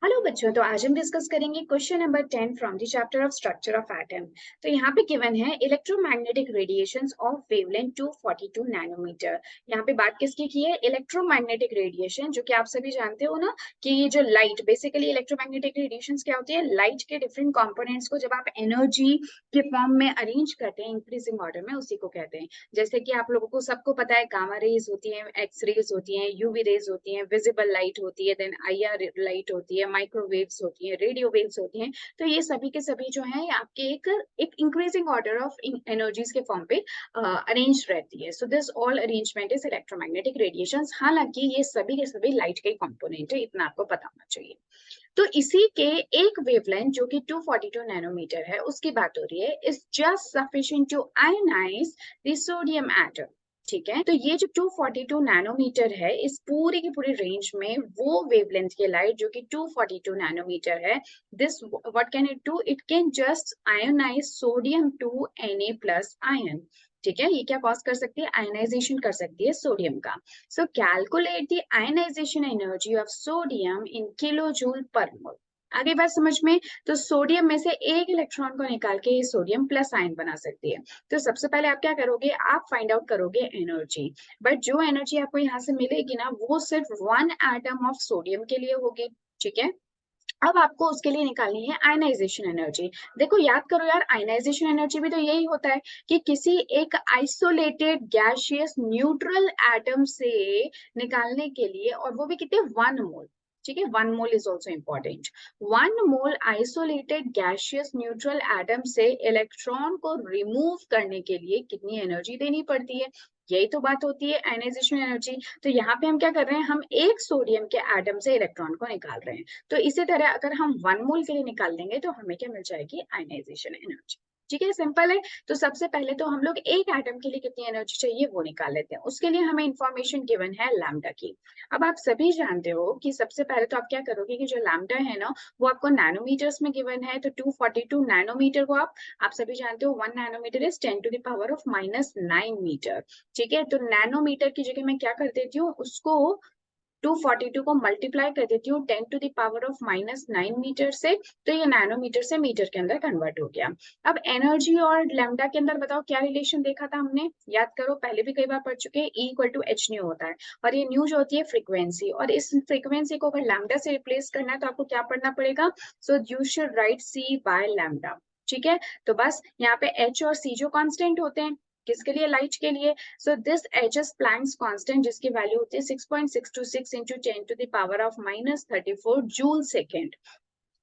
Hello बच्चों, तो आज हम डिस्कस करेंगे question number 10 from the chapter of structure of atom. तो यहाँ पे गिवन है electromagnetic radiations of wavelength 242 nanometer. यहाँ पे बात किसकी की है? इलेक्ट्रोमैग्नेटिक रेडिएशन, जो कि आप सभी जानते हो ना कि ये जो लाइट, बेसिकली इलेक्ट्रोमैग्नेटिक रेडिएशंस क्या होती है? लाइट के डिफरेंट कंपोनेंट्स को जब आप एनर्जी के फॉर्म में अरेंज करते हैं इंक्रीजिंग ऑर्डर में, उसी को कहते हैं। जैसे कि आप लोगों को सबको पता है, गामा रेज होती है, एक्स रेज होती है, यूवी रेज होती है, विजिबल लाइट होती है, देन IR लाइट होती है, माइक्रोवेव्स होती है, रेडियो वेव्स होती हैं। तो ये सभी के सभी जो है आपके एक इंक्रीजिंग ऑर्डर ऑफ एनर्जीज के फॉर्म पे अरेंज रहती है। So this all arrangement is electromagnetic radiations. हालांकि ये सभी के सभी लाइट के कंपोनेंट है, इतना आपको पता होना चाहिए। तो इसी के एक वेवलेंथ जो कि 242 नैनोमीटर है, उसकी बात हो रही है, is just sufficient to ionise the sodium atom. ठीक है, तो ये जो 242 नैनोमीटर है, इस पूरी की पूरी रेंज में वो वेवलेंथ की लाइट जो कि 242 नैनोमीटर है, this what can it do? It can just ionise sodium to Na plus ion. ठीक है, ये क्या कॉज कर सकती है? आयनाइजेशन कर सकती है सोडियम का। So calculate the ionization energy of sodium in kilojoule per mole. आगे बात समझ में? तो सोडियम में से एक इलेक्ट्रॉन को निकाल के ये सोडियम प्लस आयन बना सकती है। तो सबसे पहले आप क्या करोगे? आप फाइंड आउट करोगे एनर्जी। बट जो एनर्जी आपको यहाँ से मिलेगी ना, वो सिर्फ 1 एटम ऑफ सोडियम के लिए होगी। ठीक है, अब आपको उसके लिए निकालनी है आयनाइजेशन एनर्जी। देखो, याद करो यार, आयनाइजेशन एनर्जी भी तो यही होता है कि किसी एक आइसोलेटेड गैसियस न्यूट्रल एटम से निकालने के लिए, और वो भी कितने? 1 मोल। ठीक है, 1 mole is also important. 1 mole isolated gaseous neutral atom से इलेक्ट्रॉन को रिमूव करने के लिए कितनी एनर्जी देनी पड़ती है? यही तो बात होती है आयनाइजेशन एनर्जी। तो यहाँ पे हम क्या कर रहे हैं? हम एक सोडियम के एटम से इलेक्ट्रॉन को निकाल रहे हैं। तो इसी तरह अगर हम 1 मोल के लिए निकाल लेंगे तो हमें क्या मिल जाएगी? Ionisation energy. ठीक है, सिंपल है। तो सबसे पहले तो हम लोग एक एटम के लिए कितनी एनर्जी चाहिए वो निकाल लेते हैं। उसके लिए हमें इंफॉर्मेशन गिवन है लैम्डा की। अब आप सभी जानते हो कि सबसे पहले तो आप क्या करोगे कि जो लैम्डा है ना, वो आपको नैनोमीटर्स में गिवन है। तो 242 नैनोमीटर को आप सभी जानते हो 1 nanometer is 10 to the power of -9 metre. ठीक है, तो नैनोमीटर की जगह मैं क्या कर देती हूँ, उसको 242 को मल्टीप्लाई कर देती हूँ 10 to the power of -9 metre से। तो ये नैनोमीटर से मीटर के अंदर कन्वर्ट हो गया। अब एनर्जी और लैम्डा के अंदर बताओ क्या रिलेशन देखा था हमने? याद करो, पहले भी कई बार पढ़ चुके हैं। E=h न्यू होता है, और ये न्यू जो होती है फ्रीक्वेंसी, और इस फ्रीक्वेंसी को अगर लैम्डा से रिप्लेस करना है तो आपको क्या पढ़ना पड़ेगा? सो यू शुड राइट C/लैम्डा। ठीक है, तो बस यहाँ पे H और C जो कांस्टेंट होते हैं, किसके लिए? लाइट के लिए। So this H's Planck's constant, जिसकी वैल्यू होती है 6.626 into 10 to the power of -34 joule second.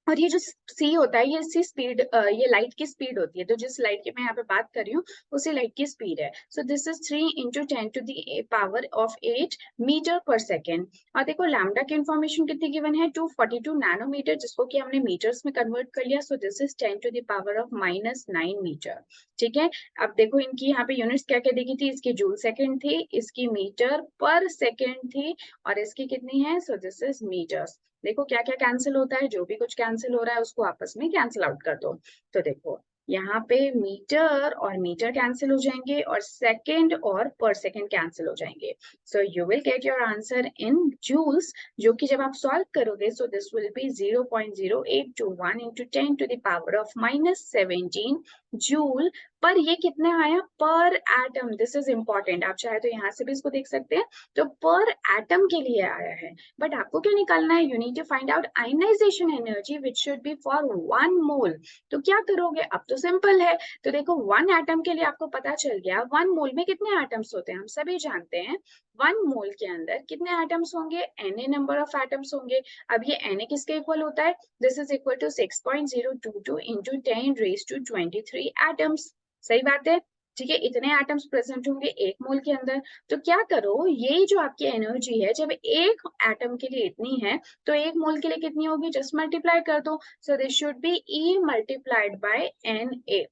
और ये जो सी होता है, ये सी स्पीड, ये लाइट की स्पीड होती है। तो जिस लाइट की मैं यहाँ पे बात कर रही हूँ, उसी लाइट की स्पीड है। So this is 3 into 10 to the power of 8 metre per second. और देखो, लैम्डा की इन्फॉर्मेशन कितनी गिवन है? 242 नैनोमीटर, जिसको कि हमने मीटर्स में कन्वर्ट कर लिया। So this is 10 to the power of -9 metre. ठीक है, अब देखो इनकी यहाँ पे यूनिट्स क्या क्या देखी थी? इसकी जूल सेकेंड थी, इसकी मीटर पर सेकेंड थी, और इसकी कितनी है? So this is metres. देखो क्या क्या कैंसिल होता है, जो भी कुछ कैंसिल हो रहा है उसको आपस में कैंसिल आउट कर दो। तो देखो यहाँ पे मीटर और मीटर कैंसिल हो जाएंगे, और सेकंड और पर सेकंड कैंसिल हो जाएंगे। So you will get your answer in joules, जो कि जब आप सॉल्व करोगे, so this will be 0.0821 into 10 to the power of -17 joule. पर ये कितने आया? पर एटम। दिस इज इंपॉर्टेंट, आप चाहे तो यहाँ से भी इसको देख सकते हैं। तो पर एटम के लिए आया है। बट आपको क्या निकालना है? You need to find out ionisation energy which should be for 1 mole. तो क्या करोगे? अब तो सिंपल है। तो देखो, 1 एटम के लिए आपको पता चल गया 1 मोल में कितने एटम्स होते हैं, हम सभी जानते हैं। 1 मोल के अंदर कितने एटम्स होंगे? Na नंबर ऑफ एटम्स होंगे। अब ये Na किसके इक्वल होता है? This is equal to 6.022 into 10⁻23 atoms. सही बात है। ठीक है, इतने एटम्स प्रेजेंट होंगे 1 मोल के अंदर। तो क्या करो, ये जो आपकी एनर्जी है, जब एक एटम के लिए इतनी है, तो 1 मोल के लिए कितनी होगी? जस्ट मल्टीप्लाई कर दो। So this should be E multiplied by Na।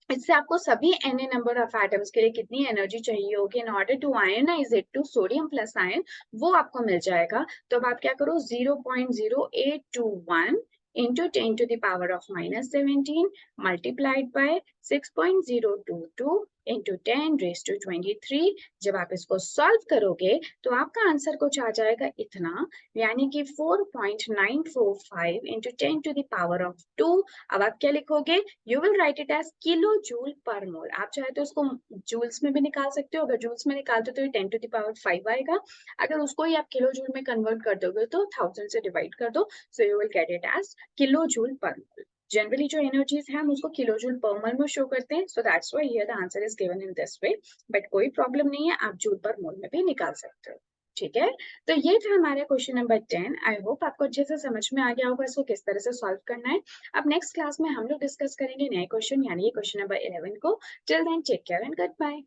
इससे आपको सभी Na नंबर ऑफ एटम्स के लिए कितनी एनर्जी चाहिए होगी in order to ionise it to sodium plus ion, वो आपको मिल जाएगा। तो अब आप क्या करो, 0.0821 into 10 to the power of -17 multiplied by 6.022 into 10⁻23। जब आप इसको सॉल्व करोगे तो आपका आंसर कुछ आ जाएगा इतना, यानी कि 4.945 इंटू 10⁻²। अब आप क्या लिखोगे? You will write it as kilo joule per mole. आप चाहे तो इसको जूल्स में भी निकाल सकते हो, अगर जूल्स में निकालते हो तो ये 10⁵ आएगा, अगर उसको ही आप किलो जूल में कन्वर्ट कर दोगे तो 1000 से डिवाइड कर दो, so you will get it as kilo joule per mole. Generally जो एनर्जीज है हम उसको किलो जूल पर मोल में शो करते हैं, so that's why here the answer is given in this way, but कोई प्रॉब्लम नहीं है, आप जूल पर मोल में भी निकाल सकते हो। ठीक है, तो ये था हमारा क्वेश्चन नंबर 10। आई होप आपको अच्छे से समझ में आ गया होगा इसको किस तरह से सॉल्व करना है। अब नेक्स्ट क्लास में हम लोग डिस्कस करेंगे नए क्वेश्चन, यानी क्वेश्चन नंबर 11 को। Till then take care and good bye.